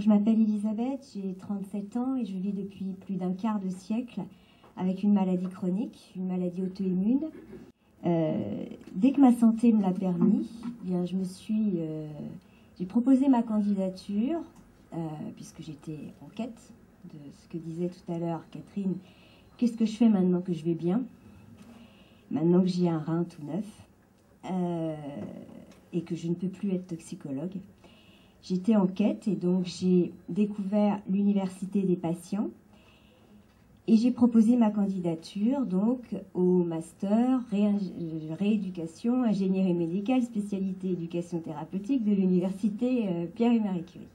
Je m'appelle Elisabeth, j'ai 37 ans et je vis depuis plus d'un quart de siècle avec une maladie chronique, une maladie auto-immune. Dès que ma santé me l'a permis, bien, j'ai proposé ma candidature, puisque j'étais en quête de ce que disait tout à l'heure Catherine. Qu'est-ce que je fais maintenant que je vais bien? Maintenant que j'ai un rein tout neuf et que je ne peux plus être toxicologue. J'étais en quête et donc j'ai découvert l'université des patients et j'ai proposé ma candidature donc au master rééducation, ingénierie médicale, spécialité éducation thérapeutique de l'université Pierre et Marie Curie.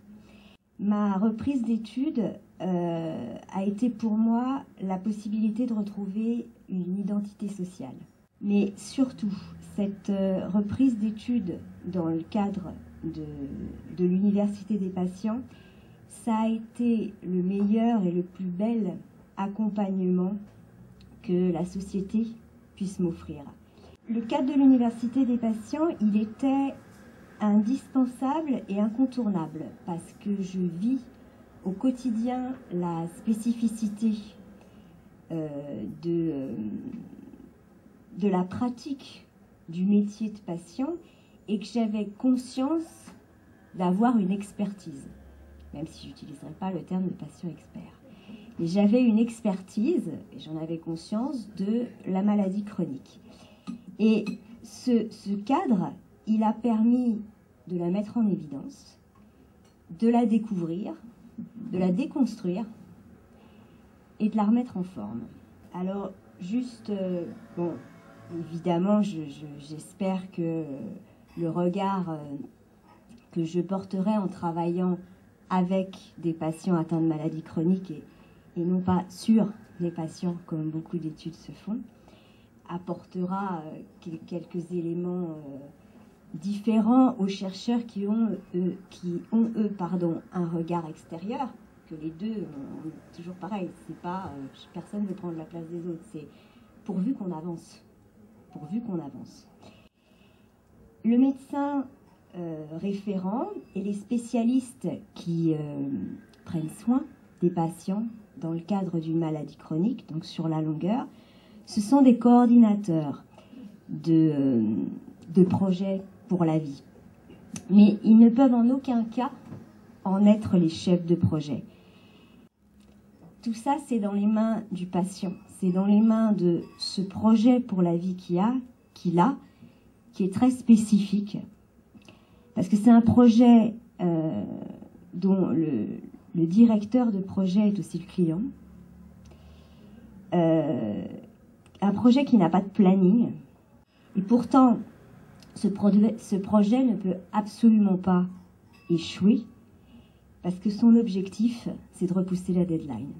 Ma reprise d'études a été pour moi la possibilité de retrouver une identité sociale. Mais surtout, cette reprise d'études dans le cadre de l'université des patients, ça a été le meilleur et le plus bel accompagnement que la société puisse m'offrir. Le cadre de l'université des patients, il était indispensable et incontournable parce que je vis au quotidien la spécificité de la pratique du métier de patient et que j'avais conscience d'avoir une expertise, même si je n'utiliserai pas le terme de patient expert. Mais j'avais une expertise, et j'en avais conscience, de la maladie chronique. Et ce cadre, il a permis de la mettre en évidence, de la découvrir, de la déconstruire et de la remettre en forme. Alors, juste, bon, évidemment, j'espère que le regard que je porterai en travaillant avec des patients atteints de maladies chroniques et non pas sur les patients comme beaucoup d'études se font, apportera quelques éléments différents aux chercheurs qui ont un regard extérieur, que les deux ont toujours pareil. C'est pas personne ne veut prendre la place des autres, c'est pourvu qu'on avance. Pourvu qu'on avance. Le médecin référent et les spécialistes qui prennent soin des patients dans le cadre d'une maladie chronique, donc sur la longueur, ce sont des coordinateurs de projets pour la vie. Mais ils ne peuvent en aucun cas en être les chefs de projet. Tout ça, c'est dans les mains du patient. C'est dans les mains de ce projet pour la vie qu'il a, qui est très spécifique. Parce que c'est un projet dont le directeur de projet est aussi le client. Un projet qui n'a pas de planning. Et pourtant, ce projet ne peut absolument pas échouer parce que son objectif, c'est de repousser la deadline.